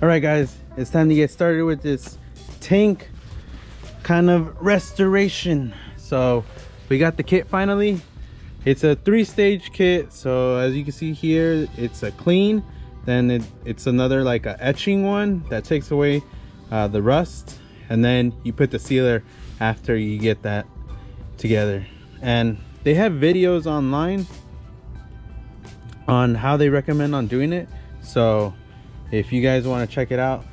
All right, guys, it's time to get started with this tank kind of restoration. So we got the kit finally. It's a 3-stage kit. So as you can see here, it's a clean, then it's another like a etching one that takes away the rust, and then you put the sealer after you get that together. And they have videos online on how they recommend on doing it. So if you guys want to check it out,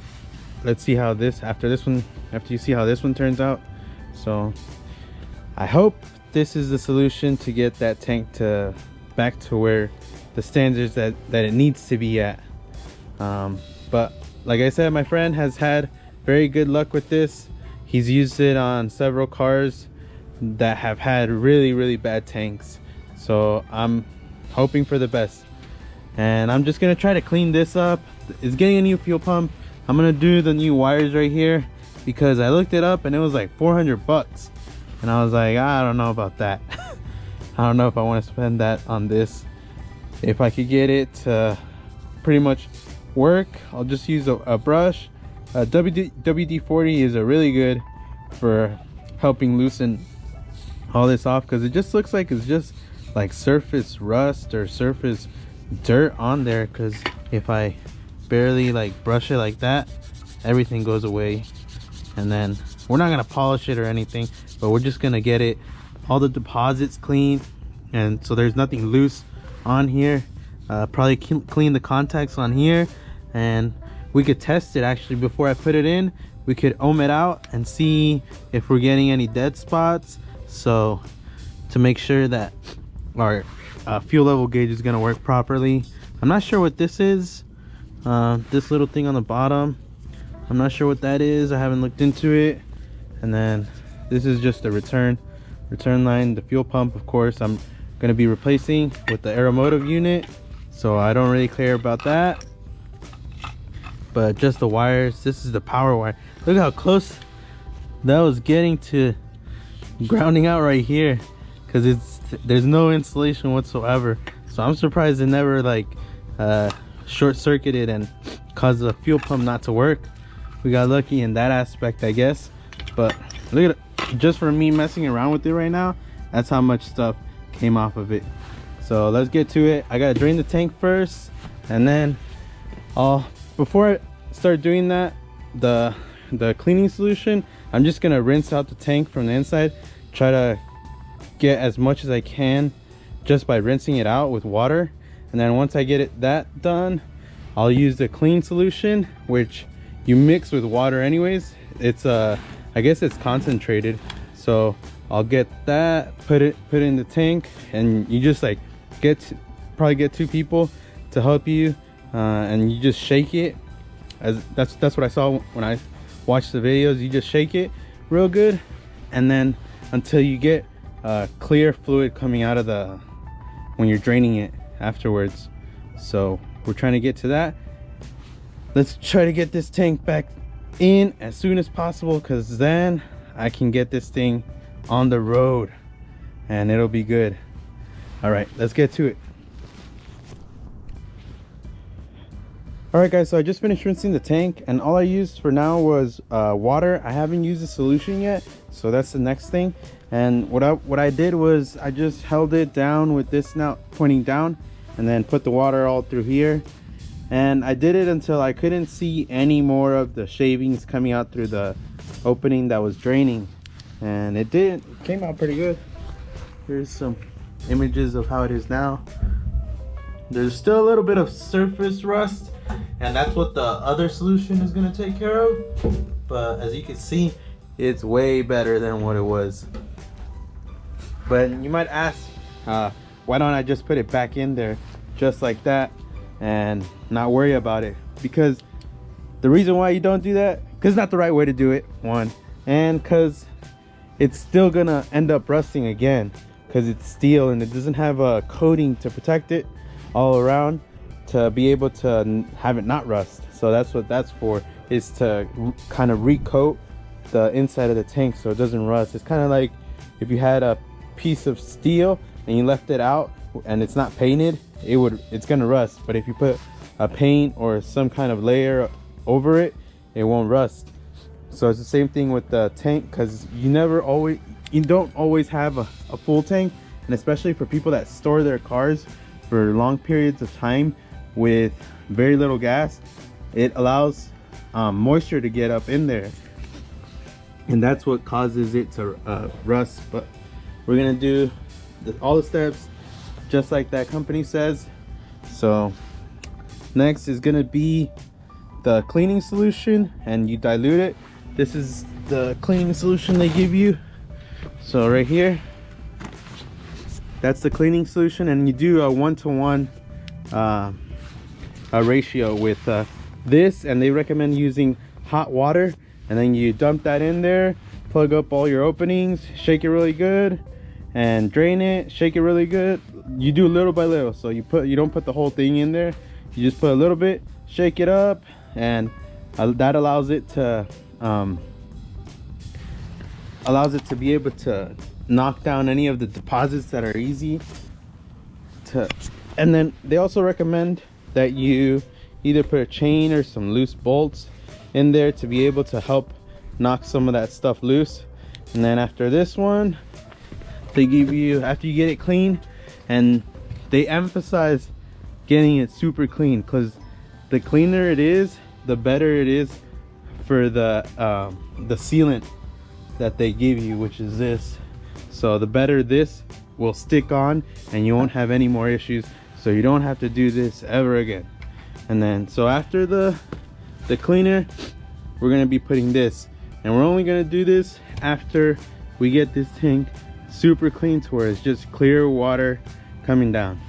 let's see how after you see how this one turns out. So I hope this is the solution to get that tank back to where the standards that it needs to be at. But like I said, my friend has had very good luck with this. He's used it on several cars that have had really bad tanks. So I'm hoping for the best, and I'm just gonna try to clean this up. It's getting a new fuel pump. I'm gonna do the new wires right here because I looked it up and it was like 400 bucks, and I was like, I don't know about that. I don't know if I want to spend that on this. If I could get it to pretty much work, I'll just use a brush. WD-40 is a really good for helping loosen all this off, because it just looks like it's just like surface rust or surface dirt on there. Because if I barely like brush it like that, everything goes away. And then we're not gonna polish it or anything, but we're just gonna get it all the deposits clean, and so there's nothing loose on here. Probably clean the contacts on here, and we could test it actually before I put it in. We could ohm it out and see if we're getting any dead spots, so to make sure that our fuel level gauge is going to work properly. I'm not sure what this is, this little thing on the bottom. I'm not sure what that is. I haven't looked into it. And then this is just the return line. The fuel pump, of course, I'm going to be replacing with the Aeromotive unit, so I don't really care about that. But just the wires. This is the power wire. Look how close that was getting to grounding out right here, because there's no insulation whatsoever. So I'm surprised it never like short-circuited and caused the fuel pump not to work. We got lucky in that aspect, I guess. But look at it, just for me messing around with it right now, that's how much stuff came off of it. So let's get to it. I gotta drain the tank first, and then before I start doing that, the cleaning solution, I'm just gonna rinse out the tank from the inside. Try to get as much as I can just by rinsing it out with water, and then once I get that done, I'll use the clean solution, which you mix with water anyways. It's I guess it's concentrated, so I'll get that, put it in the tank, and you just like probably get 2 people to help you, and you just shake it. That's what I saw when I watched the videos. You just shake it real good, and then until you get clear fluid coming out of when you're draining it afterwards. So we're trying to get to that. Let's try to get this tank back in as soon as possible, because then I can get this thing on the road and it'll be good. All right, let's get to it. All right, guys, so I just finished rinsing the tank, and all I used for now was water. I haven't used the solution yet, so that's the next thing. And what I did was I just held it down with this snout pointing down, and then put the water all through here. And I did it until I couldn't see any more of the shavings coming out through the opening that was draining, and it came out pretty good. Here's some images of how it is now. There's still a little bit of surface rust, and that's what the other solution is going to take care of. But as you can see, it's way better than what it was. But you might ask, why don't I just put it back in there just like that and not worry about it? Because the reason why you don't do that, because it's not the right way to do it, one, and because it's still gonna end up rusting again, because it's steel and it doesn't have a coating to protect it all around to be able to have it not rust. So that's what that's for, is to kind of recoat the inside of the tank so it doesn't rust. It's kind of like if you had a piece of steel and you left it out and it's not painted, it's gonna rust. But if you put a paint or some kind of layer over it, it won't rust. So it's the same thing with the tank, because you don't always have a full tank, and especially for people that store their cars for long periods of time with very little gas, it allows moisture to get up in there, and that's what causes it to rust. But we're gonna do all the steps just like that company says. So next is gonna be the cleaning solution, and you dilute it. This is the cleaning solution they give you. So right here, that's the cleaning solution, and you do a 1-to-1 ratio with this, and they recommend using hot water, and then you dump that in there, plug up all your openings, shake it really good, and drain it, shake it really good. You do little by little, so you don't put the whole thing in there, you just put a little bit, shake it up, and that allows it to be able to knock down any of the deposits that are easy to. And then they also recommend that you either put a chain or some loose bolts in there to be able to help knock some of that stuff loose. And then after this one, they give you, after you get it clean, and they emphasize getting it super clean, because the cleaner it is, the better it is for the sealant that they give you, which is this. So the better this will stick on, and you won't have any more issues, so you don't have to do this ever again. And then so after the cleaner, we're going to be putting this, and we're only going to do this after we get this tank super clean to where it's just clear water coming down.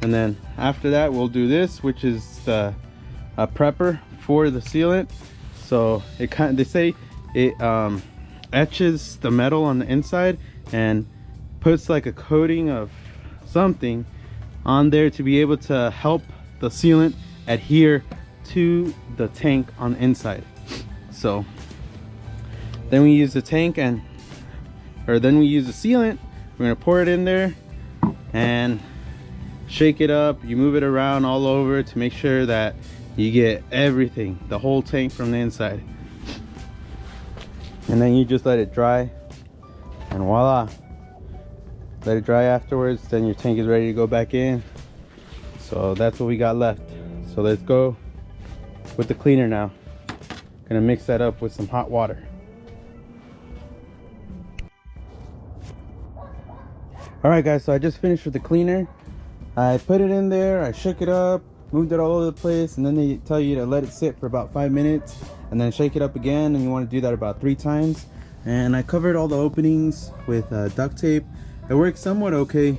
And then after that, we'll do this, which is the prepper for the sealant. So they say it etches the metal on the inside and puts like a coating of something on there to be able to help the sealant adhere to the tank on the inside. So then we use the tank, then we use the sealant. We're gonna pour it in there and shake it up. You move it around all over to make sure that you get everything, the whole tank from the inside. And then you just let it dry, and voila, let it dry afterwards. Then your tank is ready to go back in. So that's what we got left. So let's go with the cleaner now. Gonna mix that up with some hot water. All right guys, so I just finished with the cleaner. I put it in there, I shook it up, moved it all over the place, and then they tell you to let it sit for about 5 minutes and then shake it up again, and you want to do that about 3 times. And I covered all the openings with duct tape. It worked somewhat okay.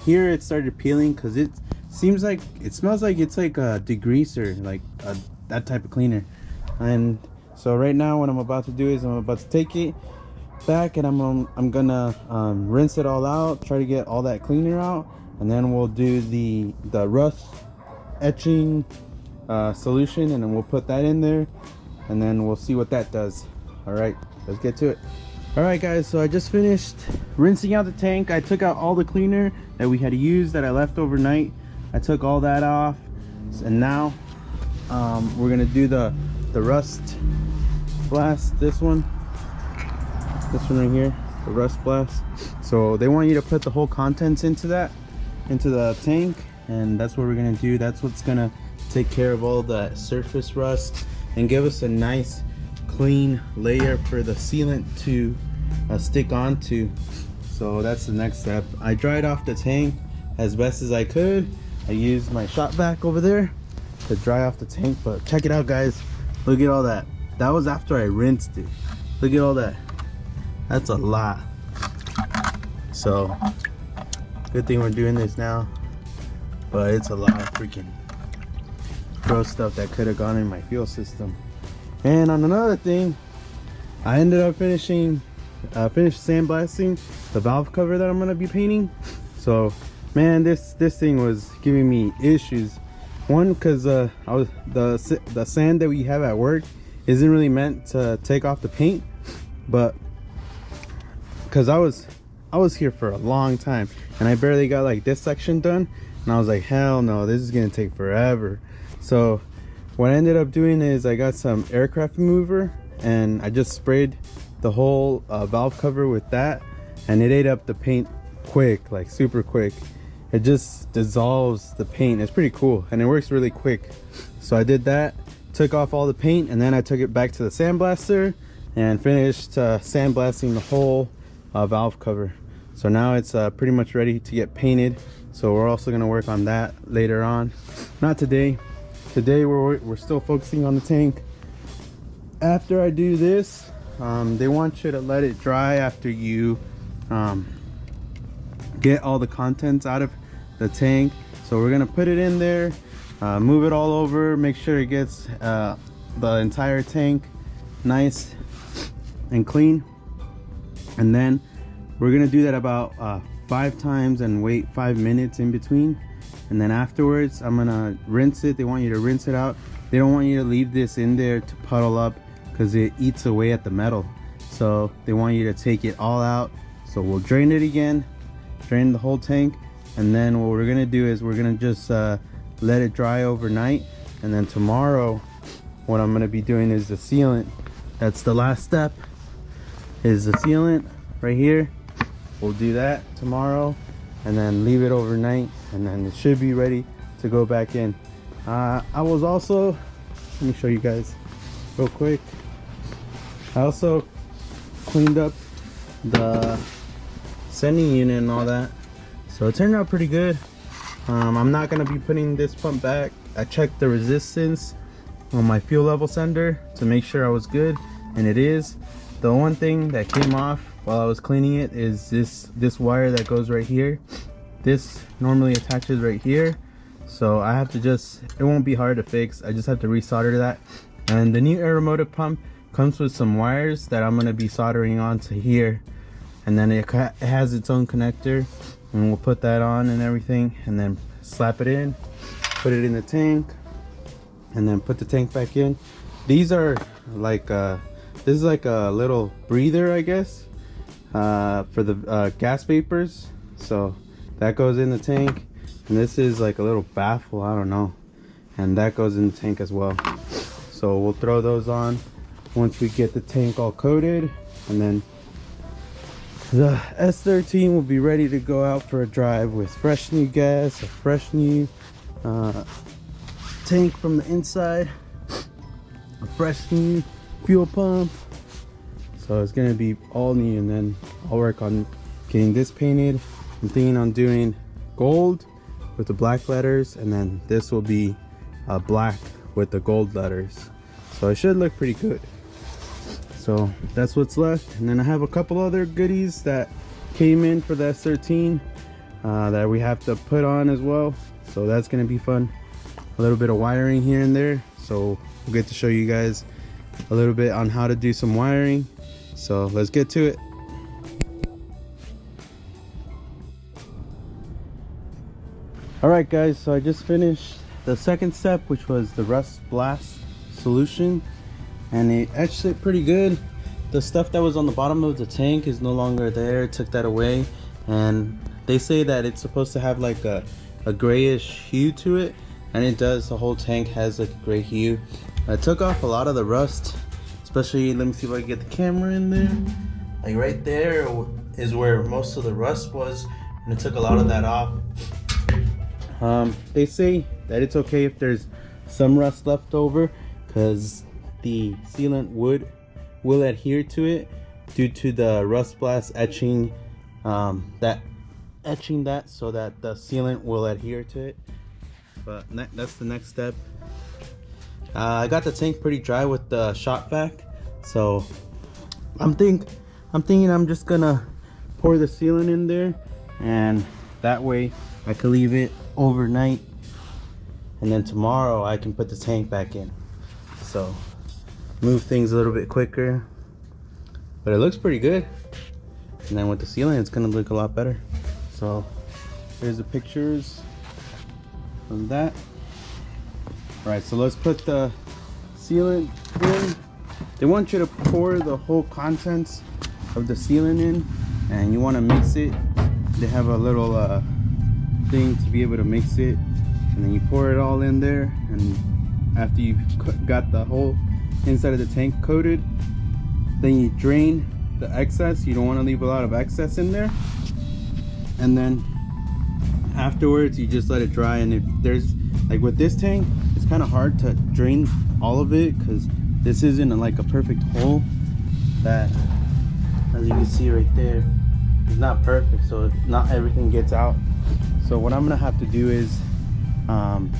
Here it started peeling because it smells like it's like a degreaser, like that type of cleaner. And so right now what I'm about to do is I'm about to take it back, and I'm gonna rinse it all out, try to get all that cleaner out, and then we'll do the rust etching solution, and then we'll put that in there, and then we'll see what that does. All right, let's get to it. All right guys, so I just finished rinsing out the tank. I took out all the cleaner that we had used that I left overnight. I took all that off, and now we're gonna do the rust blast. This one right here, the rust blast. So they want you to put the whole contents into the tank, and that's what we're gonna do. That's what's gonna take care of all the surface rust and give us a nice clean layer for the sealant to stick onto. So that's the next step. I dried off the tank as best as I could. I used my shop vac over there to dry off the tank, but check it out guys, look at all that. That was after I rinsed it. Look at all that. That's a lot. So good thing we're doing this now, but it's a lot of freaking gross stuff that could have gone in my fuel system. And on another thing, I ended up finished sandblasting the valve cover that I'm gonna be painting. So man, this thing was giving me issues. One, because the sand that we have at work isn't really meant to take off the paint, but because I was here for a long time and I barely got like this section done, and I was like, hell no, this is gonna take forever. So what I ended up doing is I got some aircraft remover and I just sprayed the whole valve cover with that, and it ate up the paint quick, like super quick. It just dissolves the paint. It's pretty cool and it works really quick. So I did that, took off all the paint, and then I took it back to the sandblaster and finished sandblasting the whole valve cover. So now it's pretty much ready to get painted. So we're also going to work on that later on. Not today. Today we're still focusing on the tank. After I do this, they want you to let it dry after you get all the contents out of the tank. So we're going to put it in there, move it all over, make sure it gets the entire tank nice and clean. And then we're gonna do that about 5 times and wait 5 minutes in between. And then afterwards I'm gonna rinse it. They want you to rinse it out. They don't want you to leave this in there to puddle up because it eats away at the metal. So they want you to take it all out. So we'll drain it again, drain the whole tank, and then what we're gonna do is we're gonna just let it dry overnight. And then tomorrow what I'm gonna be doing is the sealant. That's the last step, is the sealant right here. We'll do that tomorrow and then leave it overnight, and then it should be ready to go back in. I was also, let me show you guys real quick. I also cleaned up the sending unit and all that, so it turned out pretty good. I'm not gonna be putting this pump back. I checked the resistance on my fuel level sender to make sure I was good, and it is. The one thing that came off while I was cleaning it is this wire that goes right here. This normally attaches right here, so I have to just, it won't be hard to fix. I just have to resolder that. And the new Aeromotive pump comes with some wires that I'm going to be soldering onto here, and then it has its own connector, and we'll put that on and everything, and then slap it in, put it in the tank, and then put the tank back in. These are like this is like a little breather, I guess, for the gas vapors. So that goes in the tank, and this is like a little baffle, I don't know, and that goes in the tank as well. So we'll throw those on once we get the tank all coated, and then the S13 will be ready to go out for a drive with fresh new gas, a fresh new tank from the inside, a fresh new fuel pump. So it's gonna be all new, and then I'll work on getting this painted. I'm thinking on doing gold with the black letters, and then this will be black with the gold letters. So it should look pretty good. So that's what's left, and then I have a couple other goodies that came in for the S13 that we have to put on as well. So that's gonna be fun. A little bit of wiring here and there, so we'll get to show you guys a little bit on how to do some wiring. So let's get to it. All right guys, so I just finished the second step, which was the rust blast solution, and it etched it pretty good. The stuff that was on the bottom of the tank is no longer there. Took that away, and they say that it's supposed to have like a grayish hue to it, and it does. The whole tank has like a gray hue. I took off a lot of the rust, especially, let me see if I can get the camera in there. Like right there is where most of the rust was, and I took a lot of that off. They say that it's okay if there's some rust left over, because the sealant will adhere to it due to the rust blast etching that so that the sealant will adhere to it. But that's the next step. I got the tank pretty dry with the shop vac, so I'm thinking I'm just gonna pour the sealant in there, and that way I can leave it overnight, and then tomorrow I can put the tank back in. So move things a little bit quicker, but it looks pretty good. And then with the sealant, it's gonna look a lot better. So here's the pictures of that. All right, so let's put the sealant in. They want you to pour the whole contents of the sealant in, and you want to mix it. They have a little thing to be able to mix it, and then you pour it all in there, and after you've got the whole inside of the tank coated, then you drain the excess. You don't want to leave a lot of excess in there, and then afterwards you just let it dry. And if there's, like with this tank, it's kind of hard to drain all of it because this isn't like a perfect hole. That, as you can see right there, is not perfect, so not everything gets out. So what I'm gonna have to do is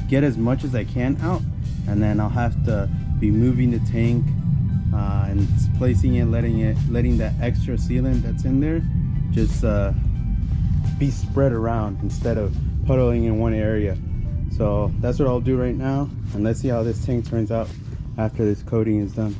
get as much as I can out, and then I'll have to be moving the tank and placing it, letting that extra sealant that's in there just be spread around instead of puddling in one area. So that's what I'll do right now, and let's see how this tank turns out after this coating is done.